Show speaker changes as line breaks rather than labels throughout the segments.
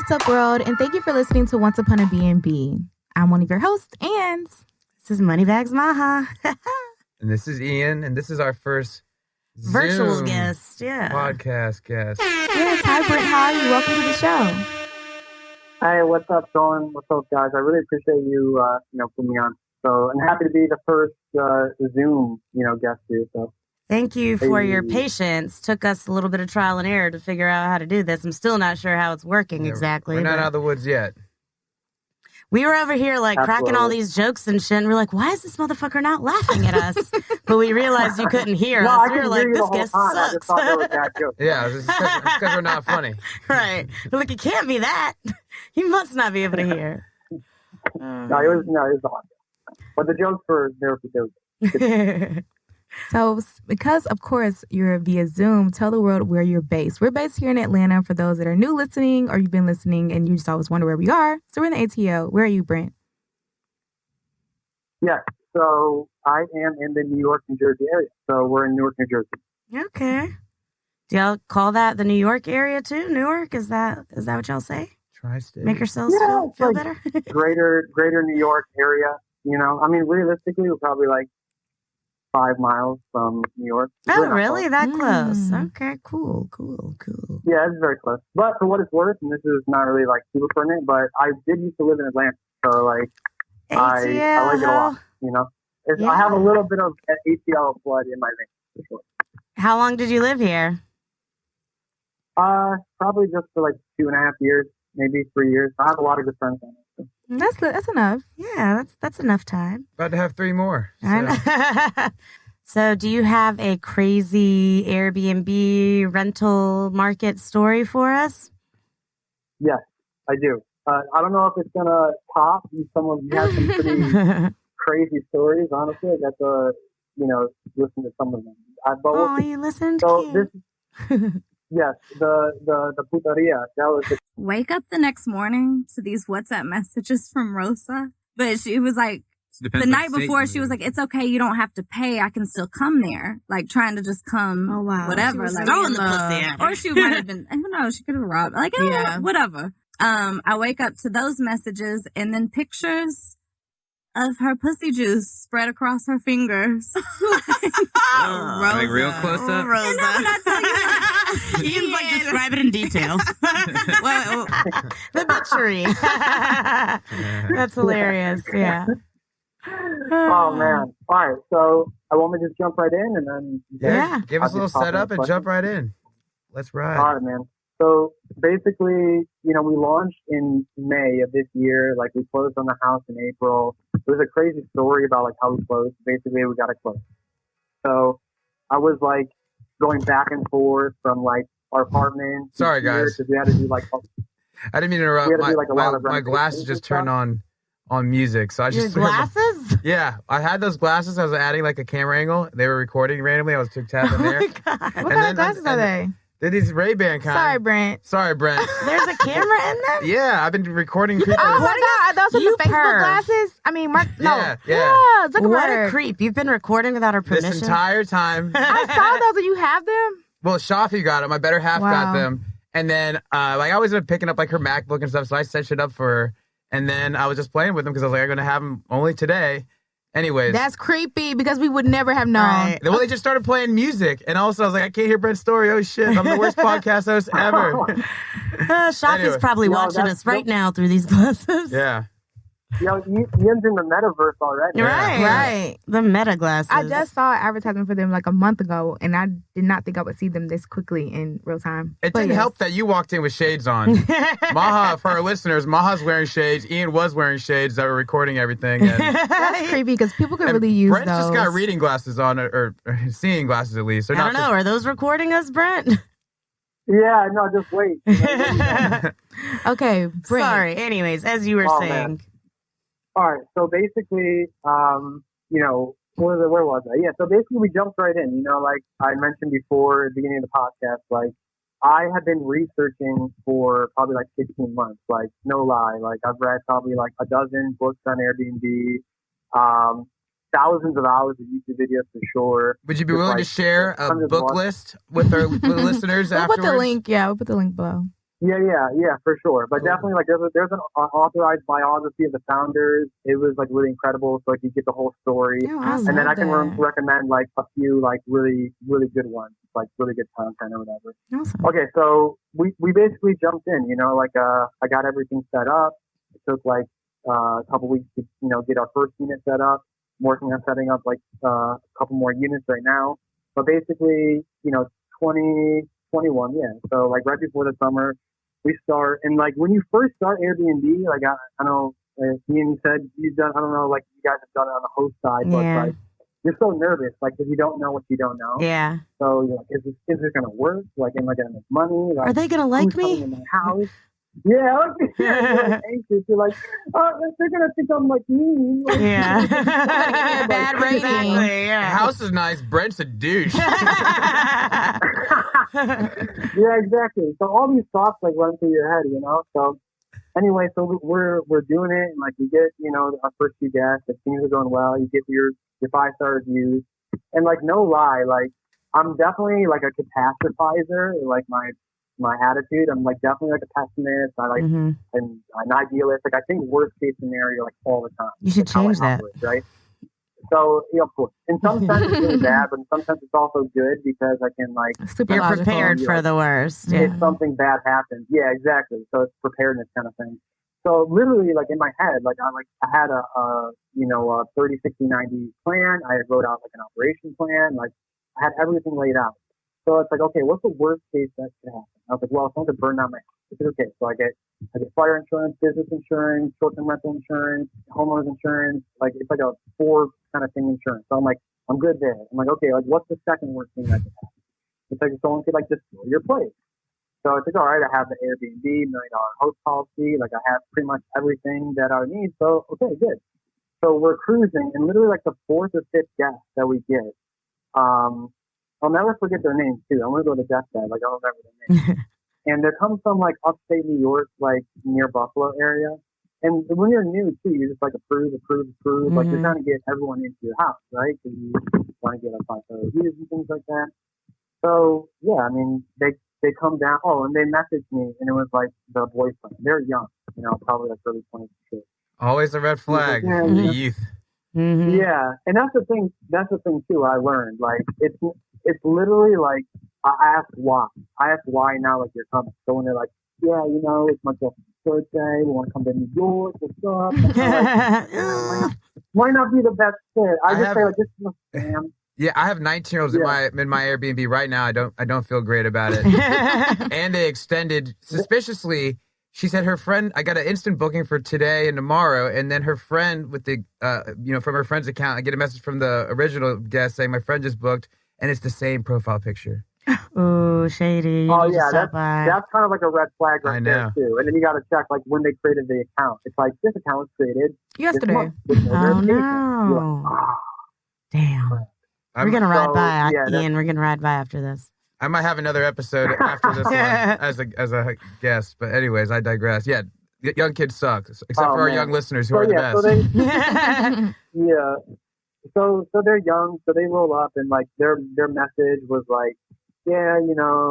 what's up, world? And thank you for listening to Once Upon A BnB. I'm one of your hosts, and
this is Moneybags Maha.
And this is Ian, and this is our first
virtual
Zoom
guest,
podcast guest.
Yes, hi, Brent. How are you? Welcome to the show.
Hey, what's up, Dawn? What's up, guys? I really appreciate you, putting me on. So I'm happy to be the first Zoom, guest here. So
thank you for your patience. Took us a little bit of trial and error to figure out how to do this. I'm still not sure how it's working exactly.
We're not out of the woods yet.
We were over here cracking all these jokes and shit, and we're like, why is this motherfucker not laughing at us? But we realized you couldn't hear us. We were like, this guest sucks.
I just thought they were bad jokes.
Yeah, it's because we're not funny.
Right. We're like, it can't be that. He must not be able to hear.
No, it was awesome. But the jokes were there for jokes.
So, because, of course, you're via Zoom, tell the world where you're based. We're based here in Atlanta for those that are new listening or you've been listening and you just always wonder where we are. So, we're in the ATL. Where are you, Brent?
Yeah, so I am in the New York, New Jersey area. So, we're in Newark, New Jersey.
Okay. Do y'all call that the New York area, too? Newark? Is that what y'all say?
Tri-state.
Make yourselves feel better?
greater New York area. Realistically, we're probably 5 miles from New York.
Oh, really? That close? Okay, cool.
Yeah, it's very close. But for what it's worth, and this is not really super pertinent, but I did used to live in Atlanta, so I like it a lot. Yeah. I have a little bit of ATL blood in my veins, for sure.
How long did you live here?
Probably just for 2.5 years, maybe 3 years. I have a lot of good friends on it. So.
That's enough.
Yeah, that's enough time.
About to have 3 more. So.
I know. So do you have a crazy Airbnb rental market story for us? Yes,
I do. I don't know if it's going to top. Some of you have some pretty crazy stories, honestly. I got to, listen to some of them.
You listened?
So this yes, the puteria. That was the
wake up the next morning to these WhatsApp messages from Rosa. But she was like, the night before, she was like, it's okay, you don't have to pay. I can still come there. Trying to just come, whatever.
Throwing the pussy at her.
Or she might have been, who knows, she could have robbed. Whatever. I wake up to those messages and then pictures of her pussy juice spread across her fingers.
Rosa. Real close up?
Rosa. And when I tell you,
Ian's describe it in detail. The butchery. That's hilarious. Yeah.
Oh, man. All right. So I want me to just jump right in and then...
Yeah. Give us a little setup and jump right in. Let's ride.
All right, man. So basically, we launched in May of this year. We closed on the house in April. It was a crazy story about how we closed. Basically, we got it closed. So I was going back and forth from our apartment.
Sorry, guys.
We had to do
I didn't mean to interrupt. My glasses just turned on music, so I just
your glasses.
Yeah, I had those glasses. I was adding a camera angle. They were recording randomly. I was tapping there.
Oh my God.
What kind of glasses are they?
They're these Ray-Ban kind.
Sorry, Brent.
There's a camera in there?
Yeah, I've been recording people.
Oh my God, those are the Facebook glasses? I mean,
Yeah.
What a creep. You've been recording without her permission?
This entire time.
I saw those and you have them?
Well, Shafi got them. My better half got them. And then, I always been picking up her MacBook and stuff, so I set shit up for her. And then I was just playing with them because I was I'm going to have them only today. Anyways.
That's creepy because we would never have known.
Right. Well, they just started playing music. And also I was I can't hear Brent's story. Oh, shit. I'm the worst podcast host ever.
Shafi's probably watching us right now through these glasses.
Yeah.
Ian's in the metaverse already.
Right.
The meta glasses.
I just saw an advertisement for them a month ago, and I did not think I would see them this quickly in real time.
It didn't help that you walked in with shades on. Maha, for our listeners, Maha's wearing shades. Ian was wearing shades that were recording everything. And
that's creepy because people could really use
Brent
those.
Just got reading glasses on, or seeing glasses at least.
I don't know. Are those recording us, Brent?
Yeah, no, just wait.
Okay, Brent.
Sorry. Anyways, as you were saying.
Man. All right, so basically, where was I? Yeah, so basically we jumped right in. I mentioned before at the beginning of the podcast, I have been researching for probably 15 months, no lie. I've read probably a dozen books on Airbnb, thousands of hours of YouTube videos for sure.
Would you be willing to share a book list with our listeners afterwards?
We'll put the link, we'll put the link below.
Yeah, for sure. But definitely, like, there's an authorized biography of the founders. It was like really incredible. So like you get the whole story, and then I can recommend like a few like really really good ones, like really good content or whatever.
Awesome.
Okay, so we basically jumped in. Like I got everything set up. It took like a couple weeks to get our first unit set up. I'm working on setting up like a couple more units right now. But basically, 2021, yeah. So like right before the summer, we start, and like when you first start Airbnb, like I know, Ian said you've done, I don't know, like you guys have done it on the host side, but like you're so nervous, like because you don't know what you don't know.
Yeah.
So you're like, is this gonna work? Like, am I gonna make money? Like,
are they gonna like me?
In my house? Yeah, you're like anxious. You're like, oh, they're gonna think I'm like mean. Like,
yeah.
Bad rating.
Exactly, yeah.
The house is nice. Brent's a douche.
Yeah, exactly. So all these thoughts like run through your head, So anyway, so we're doing it, and like you get, our first few guests, if things are going well, you get your 5-star reviews, and like no lie, like I'm definitely like a catastrophizer, like my attitude. I'm like definitely like a pessimist. I like and an idealist. Like I think worst case scenario like all the time.
You should change that,
right? So of course, in some sense it's really bad, but in some sense it's also good because I can like
you're prepared for the worst. Yeah.
If something bad happens, yeah, exactly. So it's preparedness kind of thing. So literally, like in my head, like I had a 30, 60, 90 plan. I wrote out like an operation plan. Like I had everything laid out. So it's like, okay, what's the worst case that could happen? I was like, well, someone could burn down my house. It's okay. So I get fire insurance, business insurance, short-term rental insurance, homeowners insurance. Like it's like a 4 kind of thing insurance. So I'm like, I'm good there. I'm like, okay, like what's the second worst thing that could happen? It's like someone could like destroy your place. So it's like, all right, I have the Airbnb, $1 million host policy. Like I have pretty much everything that I need. So, okay, good. So we're cruising, and literally like the 4th or 5th guest that we get, I'll never forget their names too. I'm going to go to deathbed. Like I'll remember their names. And they're coming from like upstate New York, like near Buffalo area. And when you're new too, you just like approve. Like you're trying to get everyone into your house, right? Because you want to get a 5-star reviews and things like that. So yeah, I mean, they come down. Oh, and they messaged me, and it was like the boyfriend. They're young, probably like early 20s.
Always a red flag.
Like,
the youth.
Mm-hmm.
Yeah, and that's the thing. That's the thing too. I learned like it's literally like I ask why. Now like you're coming. So when they're like, yeah, it's my girlfriend's birthday. We want to come to New York. What's up? Like, why not be the best fit? I just say like this is a scam.
Yeah, I have 19-year-olds in my Airbnb right now. I don't feel great about it. And they extended suspiciously. She said her friend, I got an instant booking for today and tomorrow, and then her friend with the from her friend's account, I get a message from the original guest saying my friend just booked, and it's the same profile picture.
Ooh, shady.
Oh yeah, that's kind of like a red flag right there too. And then you got to check like when they created the account. It's like this account was created
yesterday.
Oh no!
Like,
damn. We're gonna ride by, Ian. We're gonna ride by after this.
I might have another episode after this one as a guest, but anyways, I digress. Yeah, young kids suck, except for our young listeners who are the best.
So they're young, so they roll up, and like their message was like, yeah,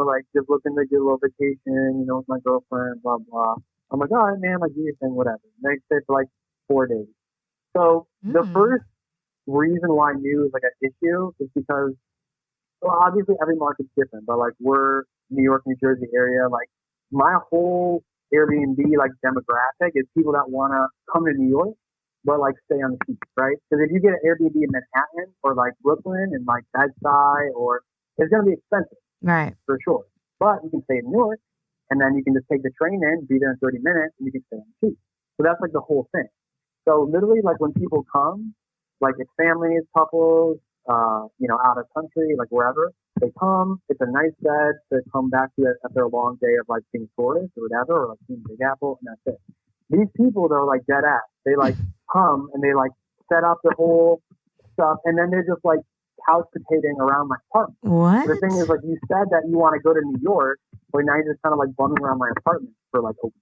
like just looking to get a little vacation, with my girlfriend, blah blah. I'm like, all right, man, like do your thing, whatever. They stay for like 4 days. So the first reason why I knew it was like an issue is because, well, obviously every market's different, but like we're New York, New Jersey area, like my whole Airbnb like demographic is people that want to come to New York, but like stay on the beach, right? Because if you get an Airbnb in Manhattan or like Brooklyn and like Bed-Stuy, or it's going to be expensive,
right? For
sure. But you can stay in New York, and then you can just take the train in, be there in 30 minutes, and you can stay on the beach. So that's like the whole thing. So literally, like when people come, like it's families, couples, out of country, like wherever they come, it's a nice bed to come back to after a long day of like being tourists or whatever, or like seeing Big Apple, and that's it. These people, they're like dead ass. They like come and they like set up their whole stuff, and then they're just like couch potatoing around my apartment.
What?
The thing is, like you said that you want to go to New York, but now you're just kind of like bumming around my apartment for like a week.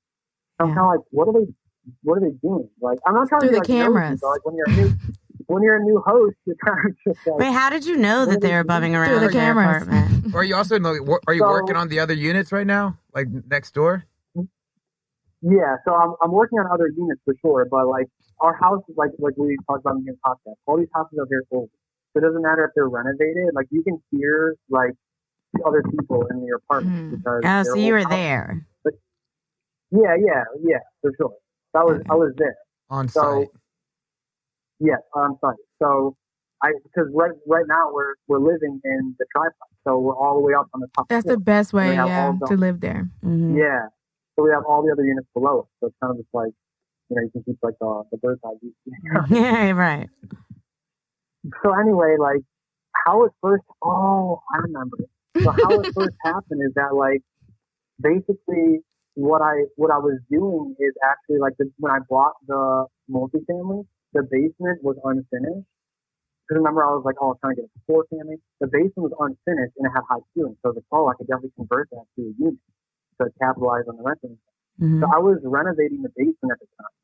I'm kind of like, what are they doing? Like, I'm not trying to be like
cameras.
Nosy, like when you're a new host, you're kind of just like,
wait, how did you know that they were bumming around the cameras?
Or are you also are you working on the other units right now, like next door?
Yeah, so I'm working on other units for sure, but like our house, like we talked about in the podcast, all these houses are very old. So it doesn't matter if they're renovated. Like you can hear like the other people in your apartment because
Oh,
they're
so you
old
were
houses.
there.
But yeah, for sure. I was there.
On
So
site.
yes, on site. So because right now we're living in the triplex, so we're all the way up on the top
That's
floor.
the best way,
to
live there.
Mm-hmm.
Yeah. So we have all the other units below us. So it's kind of just like, you can keep like the bird's eye view.
Yeah, right.
So anyway, like how it first, I remember it. So how it first happened is that like, basically what I was doing is actually like when I bought the multifamily, the basement was unfinished. Because remember, I was like, trying to get a four family. The basement was unfinished and it had high ceilings. So I was like, I could definitely convert that to a unit to capitalize on the rent.
Mm-hmm.
So I was renovating the basement at the time.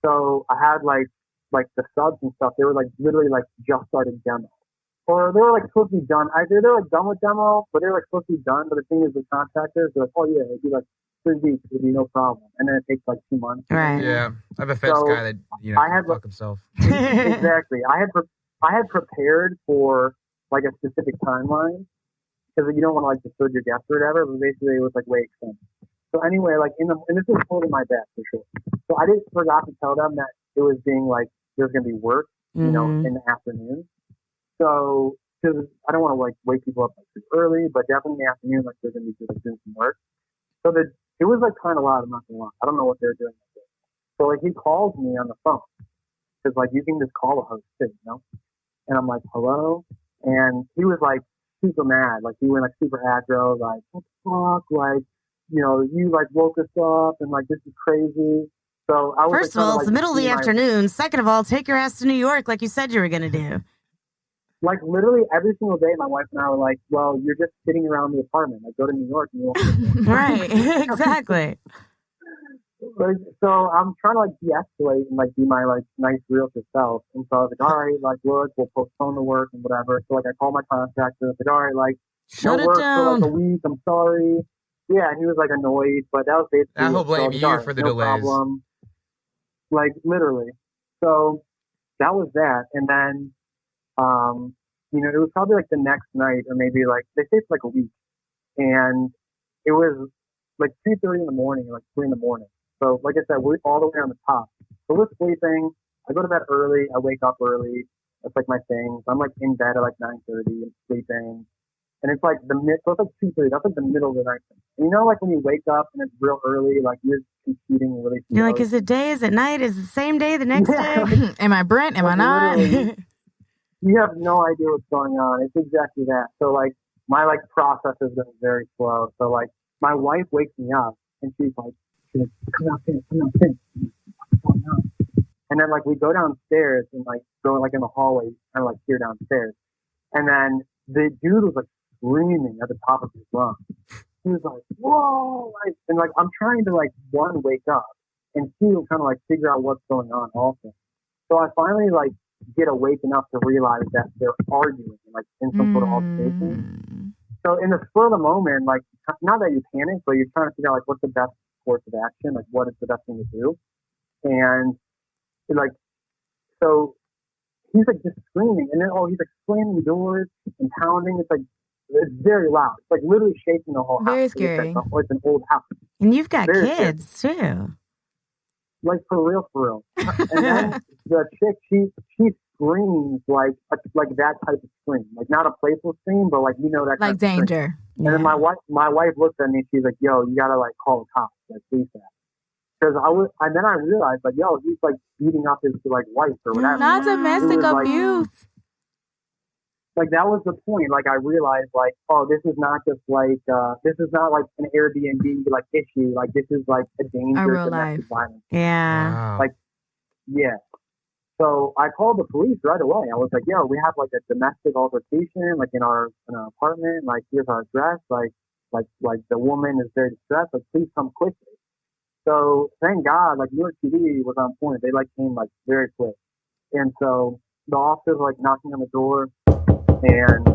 So I had like the subs and stuff. They were like literally like just started demo, or they were like supposed to be done. Either they're like done with demo, but they're like supposed to be done. But the thing is, with contractors, they're like, yeah, it'd be like 3 weeks, it'd be no problem, and then it takes like 2 months.
Right.
Yeah, I have a fence guy that
I had
fuck himself.
Exactly. I had prepared for like a specific timeline because you don't want to like disturb your guests or whatever. But basically, it was like way expensive. So anyway, like and this was totally my bad for sure. So I just forgot to tell them that it was being like there's gonna be work, in the afternoon. So because I don't want to like wake people up like too early, but definitely in the afternoon, like they're gonna be doing some work. So it was like kind of loud. I'm not gonna lie. I don't know what they're doing. So like he calls me on the phone because like you can just call a host too, And I'm like, hello, and he was like super mad, like he went like super aggro, like what the fuck, like. You like woke us up and like this is crazy. So I was
first of all, it's the middle of the afternoon. Second of all, take your ass to New York like you said you were gonna do.
Like literally every single day, my wife and I were like, "Well, you're just sitting around the apartment. Like go to New York and you won't."
Right, exactly.
So I'm trying to like de-escalate and like be my like nice realtor self. And so I was like, "All right, like look, we'll postpone the work and whatever." So like I called my contractor. I was like, "All right, like
shut
no
it
work
down
for like a week. I'm sorry." Yeah, and he was like annoyed, but that was basically.
I will blame you for the delays.
Problem. Like literally. So that was that, and then, it was probably like the next night, or maybe like they stayed for like a week, and it was like 2:30 in the morning, like 3 in the morning. So like I said, we're all the way on the top. So we're sleeping. I go to bed early. I wake up early. That's like my thing. So I'm like in bed at like 9:30 and sleeping. And it's like so it's like 2:30. That's like the middle of the night. And like when you wake up and it's real early, like you're computing really.
You're like, is it day? Is it night? Is it the same day the next day?
Am I Brent? Am I not?
You have no idea what's going on. It's exactly that. So like my like process has been very slow. So like my wife wakes me up and she's like, come downstairs. What's going on? And then like we go downstairs and like go like in the hallway, kind of like here downstairs. And then the dude was like screaming at the top of his lungs. He was like, whoa, and like I'm trying to like one, wake up, and two, kind of like figure out what's going on also. So I finally like get awake enough to realize that they're arguing like in some sort of altercation. So in the spur of the moment, like not that you panic, but you're trying to figure out like what's the best course of action, like what is the best thing to do. And like so he's like just screaming, and then he's like slamming doors and pounding. It's very loud. It's like literally shaking the whole house.
Very scary.
It's an old house.
And you've got
very
kids
scary.
too.
Like for real. And then the chick, she screams like that type of scream, like not a playful scream, but like that
like danger.
And then my wife looked at me. She's like, "Yo, you gotta like call the cops, like please that." Because and then I realized like, yo, he's like beating up his like wife or whatever.
Not domestic abuse.
Like that was the point. Like I realized like, this is not just like this is not like an Airbnb like issue. Like this is like a danger
real
domestic
life.
violence.
Yeah.
Wow.
Like yeah. So I called the police right away. I was like, yo, we have like a domestic altercation like in our apartment. Like here's our address. Like the woman is very distressed. Like please come quickly. So thank God, like New York PD was on point. They like came like very quick, and so the officers were, like knocking on the door, and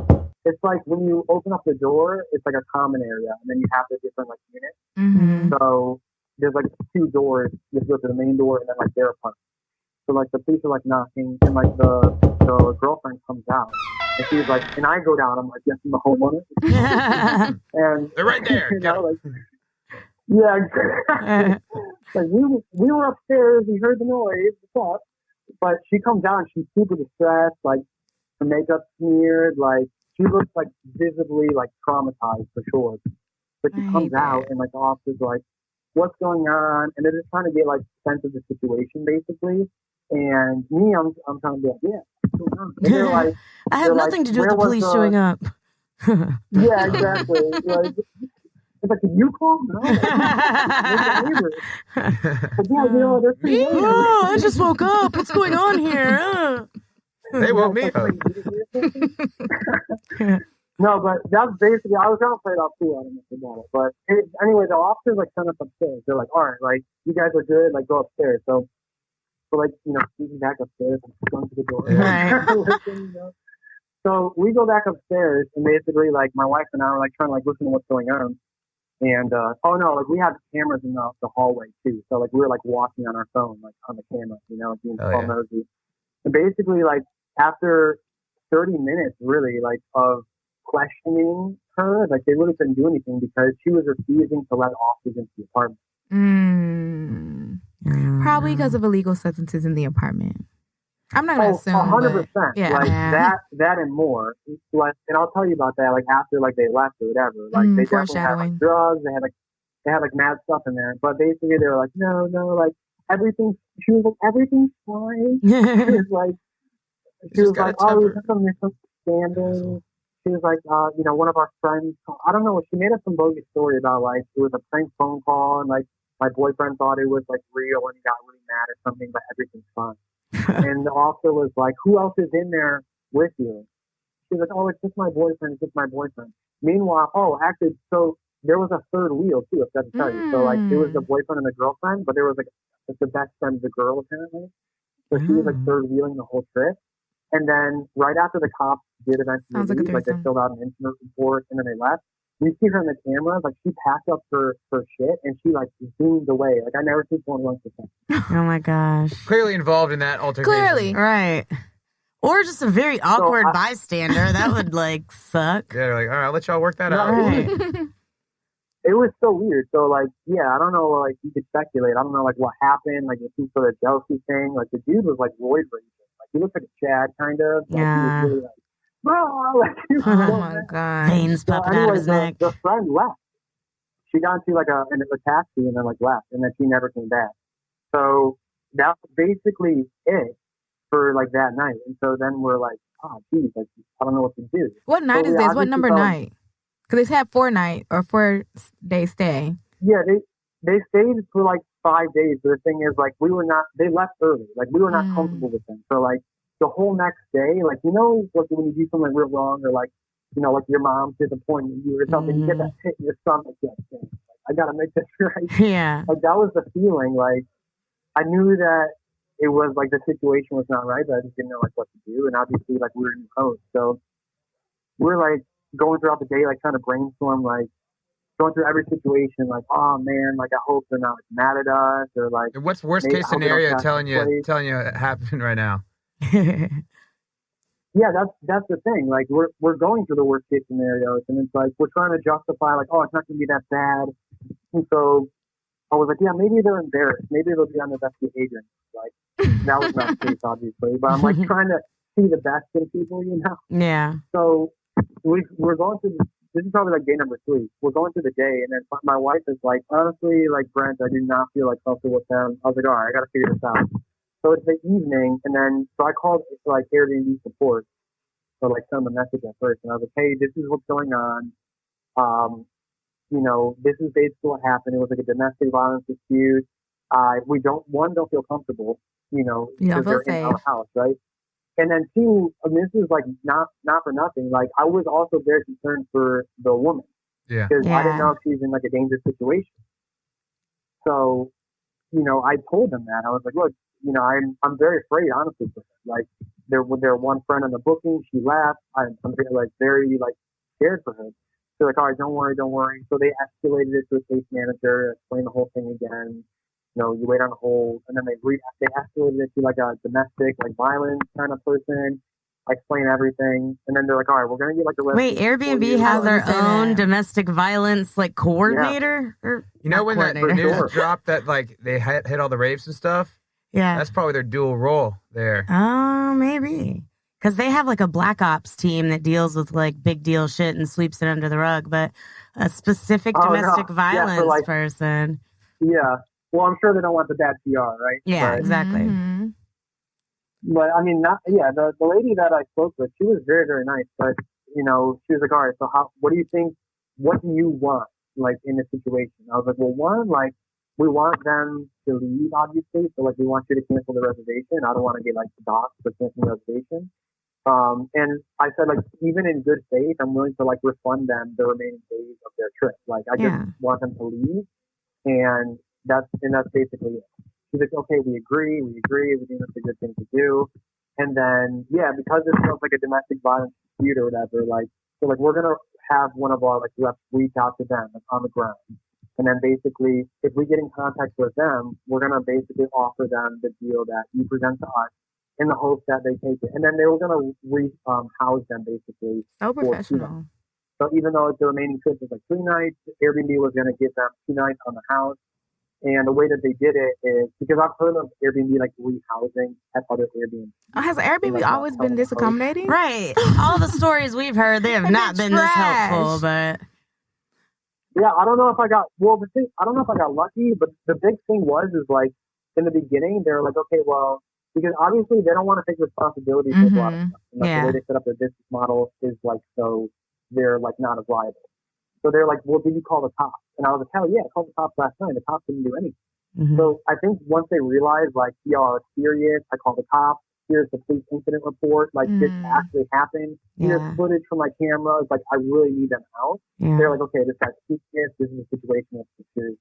it's like when you open up the door, it's like a common area, and then you have the different like units.
Mm-hmm.
So there's like 2 doors. You have to go to the main door and then like their apartment. So like the police are like knocking, and like the girlfriend comes out, and she's like, and I go down. I'm like, yes, I'm the homeowner. And
they're right there.
You know, like, yeah, exactly. Like we were upstairs. We heard the noise. What's up? But she comes down. She's super distressed. Like her makeup smeared. Like she looks like visibly like traumatized for sure. But she comes out, and like the officer's like, what's going on? And they're just trying to get like sense of the situation basically. And me, I'm trying to be like, yeah, what's going on? And they're like,
I have nothing to do with the police showing up.
Yeah, exactly. Like, it's like, did you call? No. But yeah, you know, they're pretty late.
Oh, I just woke up. What's going on here?
They woke me up.
No, but that's basically, I was going to play it off too. I don't know if you got it. But anyway, the officers like sent us upstairs. They're like, all right, like, you guys are good. Like, go upstairs. So like, you know, sneaking back upstairs and going to the door.
Right.
You know? So we go back upstairs, and basically, like, my wife and I were like trying to like listen to what's going on. And oh no, like we have cameras in the hallway too. So like we were like watching on our phone, like on the camera, you know, being all nosy. And basically, like after 30 minutes, really, like of questioning her, like they really couldn't do anything because she was refusing to let officers into the apartment.
Probably because of illegal substances in the apartment. I'm not gonna assume.
100%.
Yeah.
Like that and more. Like, and I'll tell you about that. Like after like they left or whatever. Like they definitely had like drugs. They had like mad stuff in there. But basically they were like, no, like everything. She was like, everything's fine. She was like, oh, we had some misunderstanding. She was like, you know, one of our friends. I don't know. She made up some bogus story about like it was a prank phone call and like my boyfriend thought it was like real and he got really mad or something, but everything's fine. And the officer was like, who else is in there with you? She was like, oh, it's just my boyfriend. It's just my boyfriend. Meanwhile, actually, so there was a third wheel too, if that's tell you. So like it was the boyfriend and the girlfriend, but there was like the best friend of the girl apparently. So she was like third wheeling the whole trip. And then right after the cops did eventually leave, like they filled out an incident report and then they left. We see her in the camera, like she packed up her shit and she like zoomed away. Like I never seen someone like this.
Oh my gosh.
Clearly involved in that altercation.
Clearly.
Right. Or just a very awkward bystander. That would like suck.
Yeah, they're like, all right, I'll let y'all work that out.
Right.
It was so weird. So like, yeah, I don't know, like you could speculate. I don't know like what happened, like if some sort of jealousy thing. Like the dude was like roid raging. Like he looked like a Chad kind of. Like,
yeah.
He was really like,
oh my god.
Veins popping out of his neck.
The friend left. She got into like a taxi and then like left and then she never came back. So that was basically it for like that night. And so then we're like, oh geez, like I don't know what to do.
What night is this? What number night? Because they've had 4-day stay.
Yeah, they stayed for like 5 days. But the thing is, like they left early. Like we were not comfortable with them. So like the whole next day, like, you know, like when you do something real wrong or like, you know, like your mom's disappointing you or something, you get that hit in your stomach. Like, I got to make this right.
Yeah.
Like that was the feeling. Like I knew that it was like the situation was not right, but I just didn't know like what to do. And obviously like we were new hosts. So we're like going throughout the day, like trying to brainstorm, like going through every situation, like, oh man, like I hope they're not like, mad at us or like.
And what's worst case scenario telling you it happened right now?
Yeah, that's the thing. Like we're going through the worst case scenarios, and it's like we're trying to justify, like, oh, it's not going to be that bad. And so I was like, yeah, maybe they're embarrassed. Maybe they'll be on their best behavior. Like that was not the case, obviously, but I'm like trying to see the best in people, you know.
Yeah.
So we're going through. This is probably like day number 3. We're going through the day, and then my wife is like, honestly, like Brent, I do not feel like comfortable with them. I was like, all right, I got to figure this out. So it's the evening, and then so I called like Airbnb support, so like send them a message at first, and I was like, hey, this is what's going on. You know, this is basically what happened. It was like a domestic violence dispute. We don't feel comfortable, you know, because they're in our house, right? And then 2, I mean, this is like not for nothing. Like I was also very concerned for the woman, because I didn't know if she's in like a dangerous situation. So, you know, I told them that. I was like, look, you know, I'm very afraid, honestly, for her. Like there one friend on the booking, she left. I'm very like scared for her. they're like, all right, don't worry. So they escalated it to a case manager, explained the whole thing again. You wait on hold, and then they escalated it to like a domestic, like violence kind of person. I explain everything, and then they're like, all right, we're gonna get like a
Wait, Airbnb has their own domestic violence like coordinator?
Yeah. Or when that news dropped that like they hit all the rapes and stuff?
Yeah.
That's probably their dual role there.
Oh, maybe. Because they have like a black ops team that deals with like big deal shit and sweeps it under the rug, but a specific domestic violence person.
Yeah. Well, I'm sure they don't want the bad PR, right?
Yeah, exactly.
Mm-hmm.
But I mean, the lady that I spoke with, she was very, very nice. But she was like, all right, so what do you think? What do you want, like in this situation? I was like, well, one, like we want them to leave, obviously. So like we want you to cancel the reservation. I don't want to get like doxxed for canceling the reservation. And I said, like, even in good faith, I'm willing to like refund them the remaining days of their trip. Like I just want them to leave, and that's basically it. She's like, okay, we agree. We think that's a good thing to do. And then, because it feels like a domestic violence dispute or whatever, like, so like we're going to have one of our like reps reach out to them like, on the ground. And then basically, if we get in contact with them, we're going to basically offer them the deal that you present to us in the hopes that they take it. And then they were going to house them basically.
So professional.
So even though the remaining trip was like 3 nights, Airbnb was going to give them 2 nights on the house. And the way that they did it is because I've heard of Airbnb like rehousing at other Airbnb.
Has Airbnb always been this accommodating?
Right. All the stories we've heard, they have not been this helpful, but
yeah, I don't know if I got lucky, but the big thing is like in the beginning they were like, okay, well, because obviously they don't want to take responsibility for a lot of stuff. And the way they set up their business model is like so they're like not as liable. So they're like, well, did you call the cops? And I was like, hell yeah, I called the cops last night. The cops didn't do anything. Mm-hmm. So I think once they realized, like, y'all are serious, I called the cops. Here's the police incident report. Like, this actually happened. Here's footage from my cameras. Like, I really need them out. Yeah. They're like, okay, this guy's serious. This is a situation that's serious.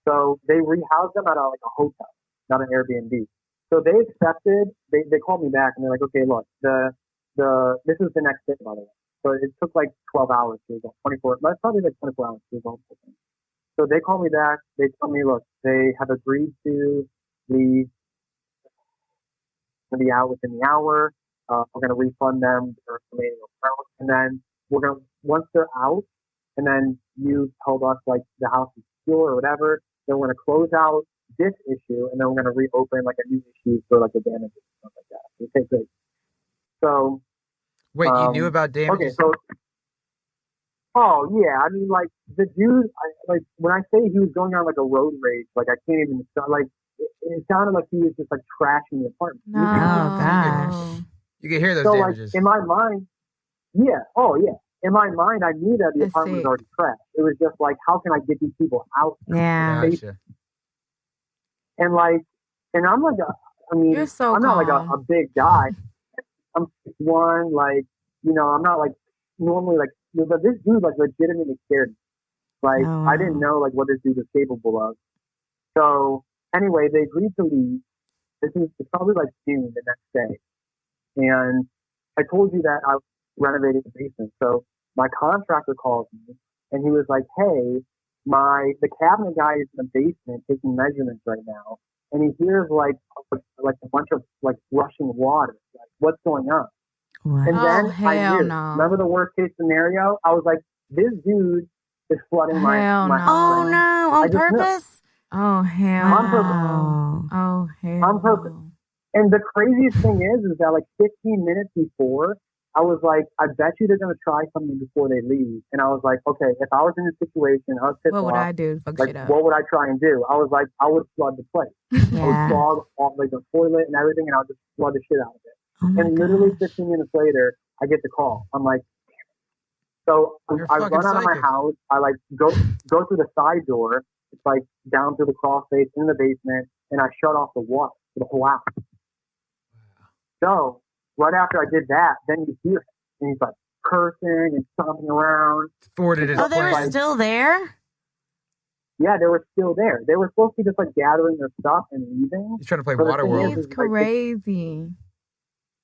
So they rehoused them at like a hotel, not an Airbnb. So they accepted. They called me back and they're like, okay, look, this is the next day, by the way. So it took like 12 hours to resolve, 24, that's probably like 24 hours to resolve the thing. So they call me back. They tell me, look, they have agreed to leave, to be out within the hour. We're going to refund them their remaining amount. And then once they're out, and then you told us like the house is secure or whatever, then we're going to close out this issue, and then we're going to reopen like a new issue for like the damages and stuff like that. Okay, great. So,
wait, you knew about damages?
Okay, so, I mean, like, the dude, like, when I say he was going on, like, a road rage, like, I can't even, like, it sounded like he was just, like, trashing the apartment.
No, gosh.
You can hear those damages.
Like, in my mind, in my mind, I knew that the apartment was already trashed. It was just, like, how can I get these people out?
Yeah.
Gotcha.
And, like, and I'm, like,
You're so
I'm not, like, a big guy. I'm 6'1", like, you know, I'm not like normally like, but this dude like legitimately scared me. Like, I didn't know like what this dude was capable of. So anyway, they agreed to leave. It's probably like June the next day, and I told you that I renovated the basement. So my contractor calls me, and he was like, "Hey, the cabinet guy is in the basement taking measurements right now, and he hears like a bunch of like rushing water. Like, what's going on?"
What?
And then I knew. No. Remember the worst case scenario? I was like, this dude is flooding my house.
Oh no! On purpose?
Oh hell!
On purpose.
Oh hell!
On purpose. And the craziest thing is that like 15 minutes before, I was like, I bet you they're gonna try something before they leave. And I was like, okay, if I was in this situation, I was pissed off.
What would I do? Fuck
like,
shit up.
What would I try and do? I was like, I would flood the place.
Yeah.
I would clog off like the toilet and everything, and I would just flood the shit out of it. And literally 15 minutes later, I get the call. I'm like, so I run out of my house. I like go through the side door. It's like down through the crawl space in the basement, and I shut off the water for the whole house. So right after I did that, then you hear him, and he's like cursing and stomping around.
They were still there?
Yeah, they were still there. They were supposed to be just like gathering their stuff and leaving.
He's trying to play Waterworld.
He's crazy.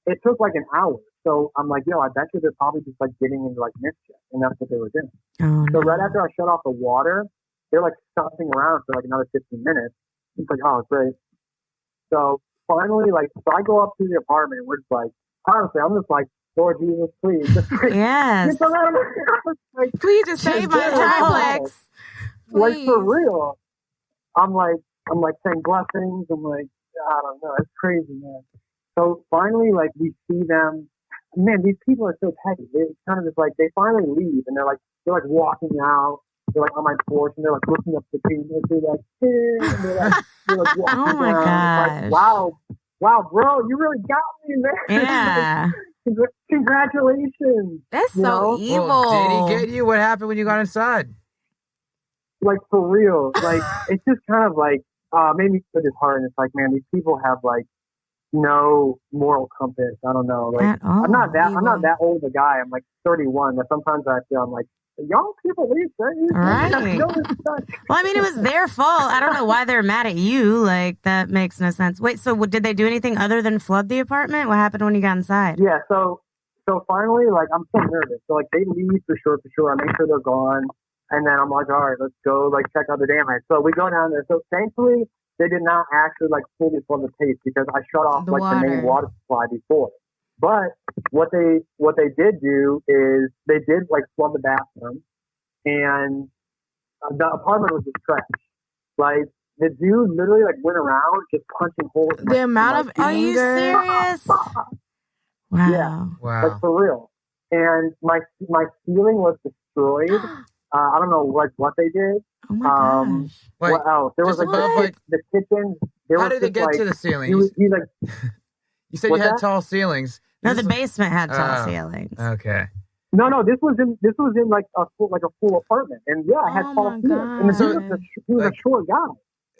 It took like an hour. So I'm like, yo, I bet you they're probably just like getting into like mischief, and that's what they were doing.
Oh,
So
no.
right after I shut off the water, they're like stopping around for like another 15 minutes. It's like, oh, great. So finally, like, so I go up to the apartment, and we're just like, honestly, I'm just like, Lord Jesus, please, just
Yes.
get them out of my house. Like,
Please just save my triplex.
like
Please.
for real. I'm like saying blessings. I'm like, I don't know, it's crazy, man. So finally, like, we see them. Man, these people are so petty. It's kind of just like they finally leave, and they're like walking out. They're like on my porch, and they're like looking up the tree, and they're like, and they're like walking
Oh my
down. It's
gosh.
like, wow, bro, you really got me, man.
Yeah.
Congratulations.
That's so evil.
Well, did he get you? What happened when you got inside?
Like, for real. Like, it's just kind of like made me so disheartened. It's like, man, these people have like no moral compass. I don't know. Like, I'm not that old of a guy. I'm like 31. But sometimes I feel I'm like, young people these days.
Right. Well, I mean, it was their fault. I don't know why they're mad at you. Like, that makes no sense. Wait, so did they do anything other than flood the apartment? What happened when you got inside?
Yeah, so finally, like, I'm so nervous. So, like, they leave for sure. I make sure they're gone. And then I'm like, all right, let's go, like, check out the damage. So we go down there. So thankfully, they did not actually, like, fully flood the place because I shut off, the main water supply before. But what they did do is they did, like, flood the bathroom. And the apartment was just trash. Like, the dude literally, like, went around just punching holes in
the amount of anger.
Are you serious? Wow.
Yeah.
Wow.
Like, for real. And my ceiling was destroyed. I don't know what they did.
Oh my gosh.
What else? There was like the kitchen.
How did they get to the ceiling?
He like.
You said you had tall ceilings.
No, the basement had tall ceilings.
Okay.
No, this was in like a full apartment, and yeah, I had tall ceilings. And he was a short guy.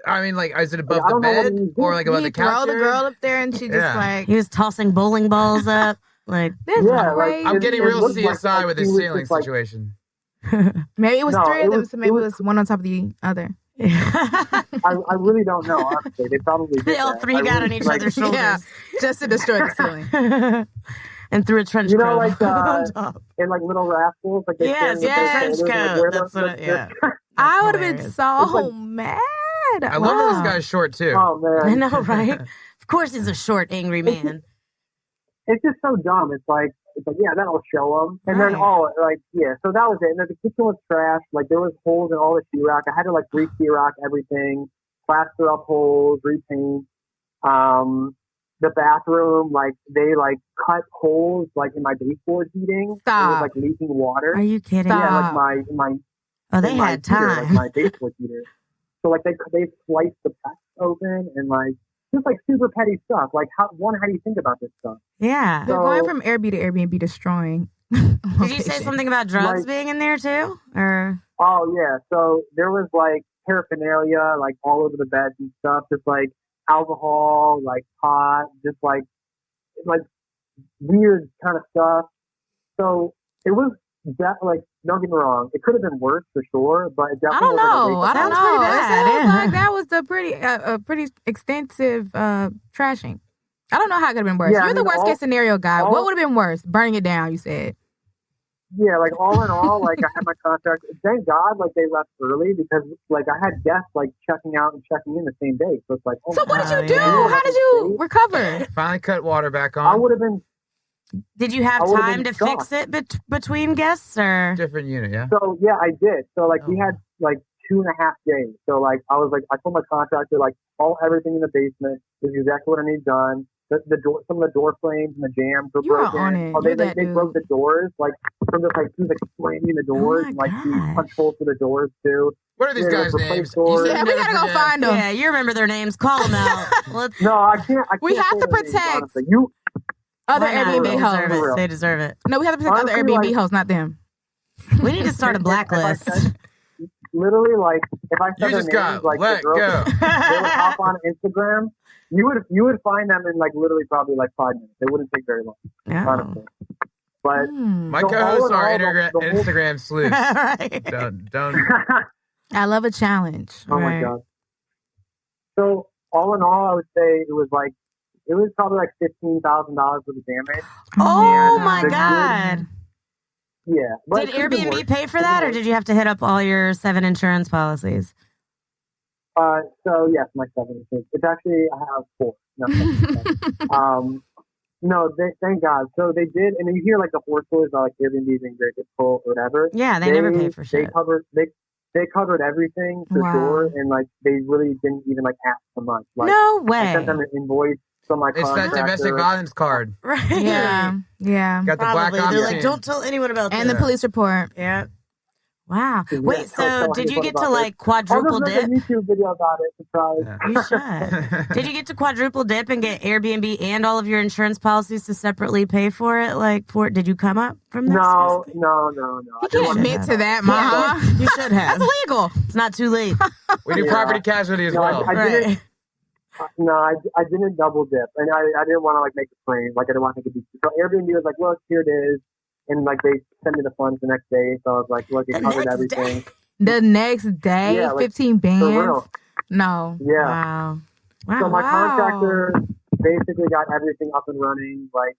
I mean, like, is it above the bed or like above the couch?
Throw the girl up there, and she just like
he was tossing bowling balls up. Like, this
crazy.
I'm getting real CSI with this ceiling situation.
Maybe it was three of them, so maybe it was one on top of the other.
I really don't know, honestly. They probably did.
They all three got on each other's shoulders.
Yeah, just to destroy the ceiling.
And threw a trench
coat.
Like
on top. In like Little Rascals, like they
trench coat. That's what. Yeah.
I would have been so mad.
I love that this guy's short too.
Oh man,
I know, right? Of course, he's a short, angry man.
It's just so dumb. It's like, yeah, that'll show them. And then, so that was it. And then the kitchen was trash. Like, there was holes in all the sheetrock. I had to, like, re-sheetrock everything, plaster up holes, repaint. The bathroom, like, they, like, cut holes, like, in my baseboard heating.
Stop.
It was, like, leaking water.
Are you kidding?
Yeah, like, my
oh, they had time.
Like, my baseboard heater. So, like, they sliced the packs open and, like, just like super petty stuff. Like, how do you think about this stuff?
Yeah.
They're going from Airbnb to Airbnb destroying.
Did you say something about drugs being in there too? Or
oh yeah, so there was like paraphernalia like all over the beds and stuff, just like alcohol, like pot, just like weird kind of stuff. So it was like, don't get me wrong, it could have been worse for sure, but it definitely
I don't know.
Bad.
It sounds like that was a pretty extensive trashing. I don't know how it could have been worse.
Yeah,
You're the worst case scenario guy. What would have been worse? Burning it down, you said.
Yeah, like all in all, like I had my contract. Thank God, like they left early because like I had guests like checking out and checking in the same day. So it's like, oh,
so what did you do? How did you recover?
Finally cut water back on.
I would have been.
Did you have time to fix it between guests or
different unit? Yeah.
So yeah, I did. So like we had like 2.5 days. So like I was like, I told my contractor like everything in the basement is exactly what I need done. The door, some of the door frames and the jams were broken. They broke the doors like from just like he was like slamming the doors and like punch holes for the doors too.
What are these guys' names?
Yeah, we gotta go find them.
Yeah, you remember their names. Call them out.
No, I can't.
We have to protect other Airbnb hosts.
They deserve it.
No, we have to protect other Airbnb hosts, not them.
We need to start a blacklist.
Literally, like if I said
you just
their names,
got
like
let
the girls,
go.
They would hop on Instagram. You would find them in like literally probably like 5 minutes. They wouldn't take very long, honestly. But
my co-hosts are Instagram sleuths.
Right.
Don't.
I love a challenge.
Oh my god. So all in all, I would say it was like it was probably like $15,000 worth of damage.
Oh my God.
Yeah.
Did Airbnb pay for that, or did you have to hit up all your 7 insurance policies?
So yes, my 7 insurance. It's actually, I have 4. No, thank God. So they did, and then you hear like the horror stories about like Airbnb being very difficult or whatever.
Yeah, they never pay for shit.
They covered everything for sure, and like they really didn't even like ask for much. Like,
no way.
I sent them an invoice from my
contractor. It's that domestic violence card.
Right.
Yeah.
Got the black ops.
They're like, don't tell anyone about that.
And the police report.
Yeah. Wow. Wait, so did you get to like quadruple dip?
I'll just make a YouTube video about it to try.
You should. Did you get to quadruple dip and get Airbnb and all of your insurance policies to separately pay for it? Did you come up from this?
No.
You can't admit to that, Maha.
You should have.
That's legal.
It's not too late.
We do property casualty as well.
I didn't double dip, and I didn't want to like make a claim. Like I didn't want to make a so Airbnb was like, look, here it is. And like they sent me the funds the next day, so I was like, "Look, it covered everything."
The next day,
yeah, like,
15 bands. No.
Yeah.
Wow.
So my contractor basically got everything up and running, like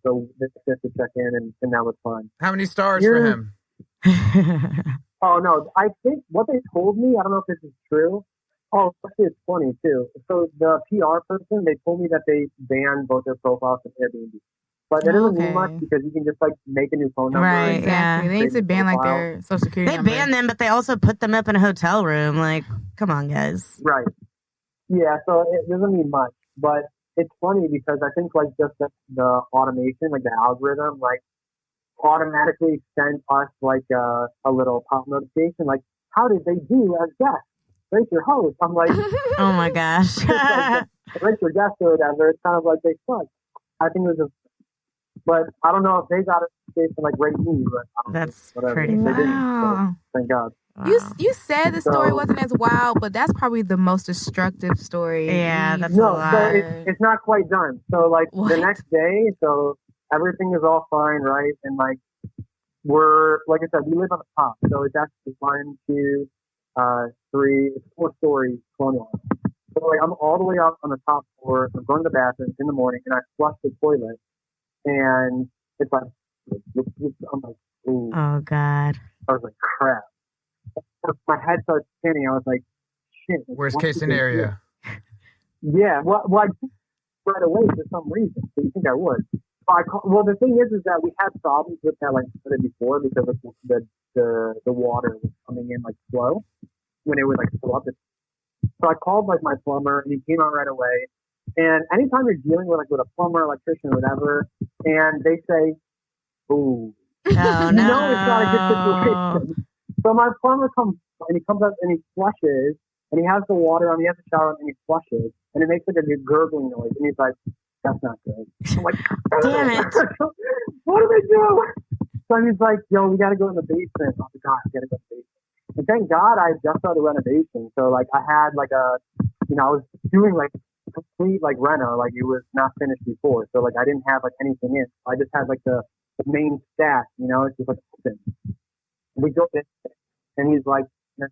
so this to check in, and that was fun.
How many stars for him?
Oh no, I think what they told me. I don't know if this is true. Oh, actually, it's funny too. So the PR person, they told me that they banned both their profiles from Airbnb. But that doesn't mean much because you can just like make a new phone number.
Right,
exactly. They need to ban like their social security number.
They ban them, but they also put them up in a hotel room. Like, come on, guys.
Right. Yeah, so it doesn't mean much. But it's funny because I think like just the automation, like the algorithm, like automatically sent us like a little pop notification, like, how did they do as guests? Rate your host. I'm like,
oh my gosh.
Rate your guest or whatever. It's kind of like they suck. I think it was but I don't know if they got it for like rate me, but
that's
pretty.
Wow.
They didn't, so thank God.
Wow. You said the story wasn't as wild, but that's probably the most destructive story.
Yeah, that's a lot.
So it's not quite done. So like the next day, so everything is all fine, right? And like we're like I said, we live on the top, so it's actually 1, 2, 3, it's 4 stories colonial. So like I'm all the way up on the top floor. I'm going to the bathroom in the morning, and I flush the toilet. And it's like, I'm like, ooh.
Oh, God.
I was like, crap. My head started spinning. I was like, shit.
Worst case scenario.
Yeah. Well, I did right away for some reason. So you think I would. Well, the thing is that we had problems with that, like I said before, because of the water was coming in like slow when it would like fill up. So I called like my plumber, and he came out right away. And anytime you're dealing with a plumber, electrician, or whatever, and they say, "Ooh,"
oh, no,
it's not a good situation. So my plumber comes and he comes up and he flushes, and he has the water on. He has the shower on, and he flushes, and it makes like a gurgling noise. And he's like, "That's not good." I'm like,
"Damn it!
What do they do?" So he's like, "Yo, we got to go in the basement." Oh God, we got to go in the basement. And thank God I just started renovation, so like I had like I was doing like complete like reno, like it was not finished before, so like I didn't have like anything in. I just had like the main stack, it's just like open. We built it, and he's like, and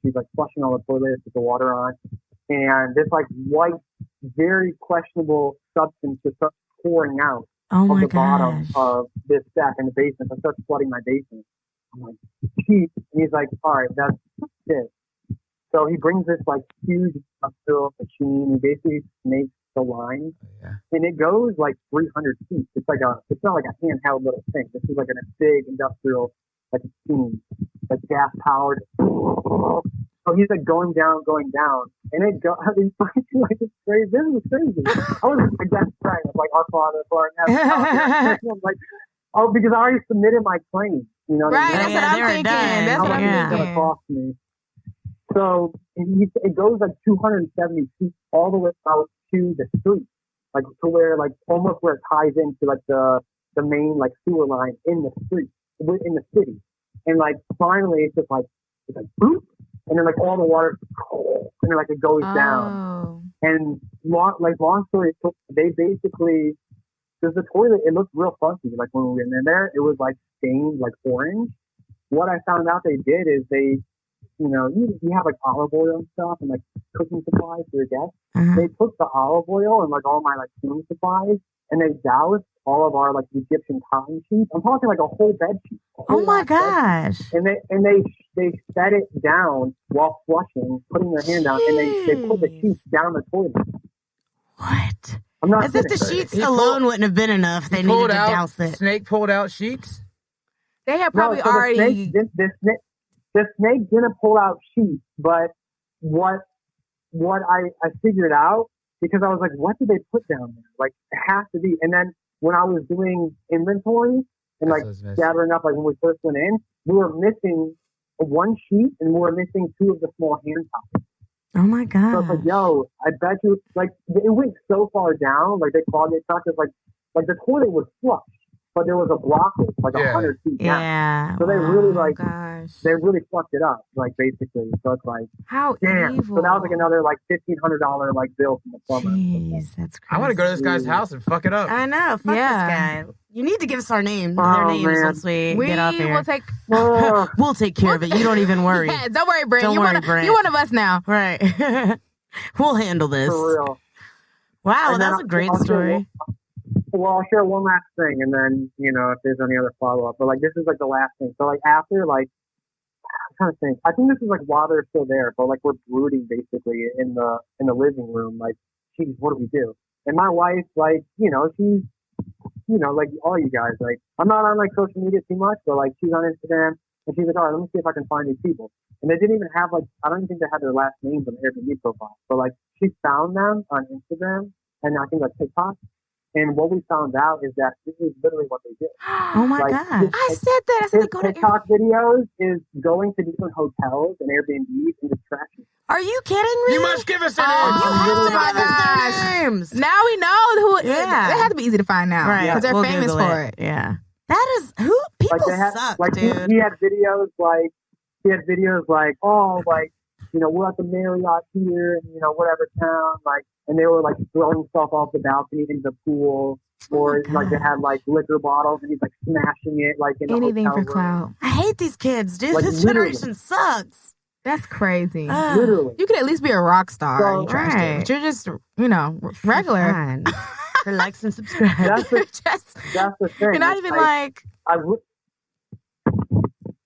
she's like flushing all the toilets with the water on, and this like white, very questionable substance just starts pouring out of the bottom of this stack in the basement. I start flooding my basement. I'm like, geez. And he's like, all right, that's it. So he brings this like huge industrial machine. He basically makes the line, and it goes like 300 feet. It's not like a handheld little thing. This is like a big industrial like machine, like gas powered. So he's like going down, and it goes. Like it's crazy. This is crazy. I was my best friend of like our father for I'm like, oh, because I already submitted my claim. You know,
right? That's what I'm thinking. That's what I'm thinking.
It's gonna cost me. So it goes like 270 feet all the way out to the street, like to where like almost where it ties into like the main like sewer line in the street, in the city. And like finally it's like boop, and then like all the water, and then like it goes down. And long story short, they basically, because the toilet, it looked real funky. Like when we were in there, it was like stained like orange. What I found out they did is they you have like olive oil and stuff and like cooking supplies for your guests. They took the olive oil and like all my like cleaning supplies and they doused all of our like Egyptian cotton sheets. I'm talking like a whole bed sheet.
Oh my gosh!
And they set it down while flushing, putting their hand down, and they put the sheets down the toilet.
What?
I'm not
As if the sheets alone wouldn't have been enough. They needed to douse it.
Snake pulled out sheets.
They had probably already.
The snake didn't pull out sheets, but what I figured out, because I was like, what did they put down there? Like, it has to be. And then when I was doing inventory and like gathering up, like when we first went in, we were missing one sheet and we were missing two of the small hand towels.
Oh my god!
So it's like, yo, I bet you, like, it went so far down, like they clogged it, like the toilet was flush, but there was a blockage, like 100 feet down.
Yeah.
So they really they really fucked it up, like basically. So it's like,
how
damn.
evil.
So that was like another like $1,500 like bill from the plumber.
Jeez, that's crazy.
I want to go to this guy's house and fuck it up.
I know. Fuck this guy. You need to give us their names once we get off here. We'll take care of it. You don't even worry.
Yeah, don't worry, Brent.
Brent.
You're one of us now.
Right. We'll handle this.
For real.
Wow, that was a great story.
I'll share one last thing, and then, if there's any other follow-up. But, like, this is, like, the last thing. So, like, after, like, I'm trying to think. I think this is, like, while they're still there. But, like, we're brooding, basically, in the living room. Like, geez, what do we do? And my wife, like, she's, like all you guys, like, I'm not on, like, social media too much, but, like, she's on Instagram, and she's like, all right, let me see if I can find these people. And they didn't even have, like, I don't even think they had their last names on the Airbnb profile. But, like, she found them on Instagram and I think, like, TikTok. And what we found out is that this is literally what they do.
Oh my gosh.
I said that. I said go to
TikTok videos is going to different hotels and Airbnbs and just trashing.
Are you kidding me?
You must give us their names.
You have to give us their names.
Now we know who. Yeah. They have to be easy to find now.
Right.
Because they're famous for it.
Yeah. That is who people suck,
like,
dude.
He had videos like, oh, like, we're at the Marriott here in, whatever town, like, and they were like throwing stuff off the balcony into the pool, or like they had like liquor bottles and he's like smashing it like in
anything
the
for
hotel
clout.
I hate these kids, dude.
Like,
this generation sucks.
That's crazy.
Literally.
You could at least be a rock star.
So,
right. But you're just, regular.
Relax and subscribe.
That's the thing.
You're not even like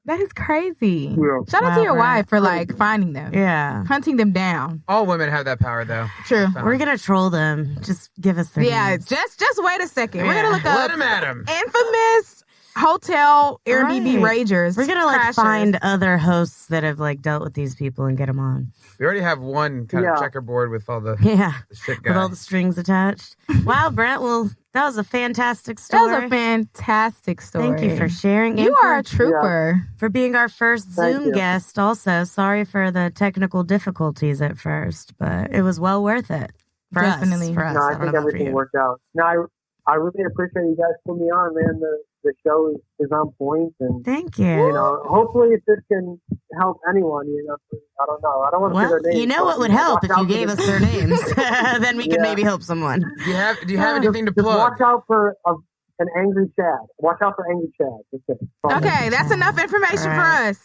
that is crazy.
Yeah.
Shout out to your wife for like finding them.
Yeah.
Hunting them down.
All women have that power, though.
True.
We're going to troll them. Just give us their names.
Just wait a second. We're going to look up.
Let them at them.
Infamous hotel Airbnb ragers.
We're going to like find other hosts that have like dealt with these people and get them on.
We already have one kind of checkerboard with all the, the shit guys.
With all the strings attached. Wow, Brent. Well, that was a fantastic story.
That was a fantastic story.
Thank you for sharing.
You are a trooper.
For being our first Zoom guest also. Sorry for the technical difficulties at first, but it was well worth it.
Definitely.
For us.
No, I think everything worked out. No, I really appreciate you guys putting me on, man. The show is on point, and
thank you.
Hopefully if this can help anyone, I don't know. I don't want to say their names.
You know what would help if you gave us their names? Then we could maybe help someone.
Do you have anything to plug?
Watch out for an angry Chad. Watch out for angry Chad. That's it.
Okay, that's enough information for us.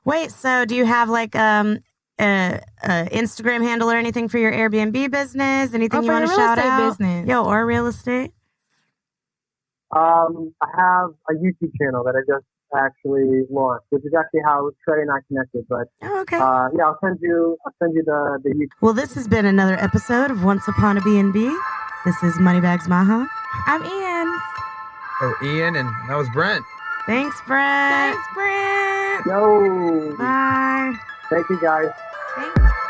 Wait, so do you have like Instagram handle or anything for your Airbnb business? Anything you want to shout out?
Business.
Or real estate?
I have a YouTube channel that I just actually launched, which is actually how Trey and I connected. But I'll send you the YouTube.
Well, this has been another episode of Once Upon a BnB. This is Moneybags Maha.
I'm Ann.
Oh, Ian, and that was Brent.
Thanks, Brent.
Thanks, Brent.
Yo.
Bye.
Thank you, guys.
Thank you.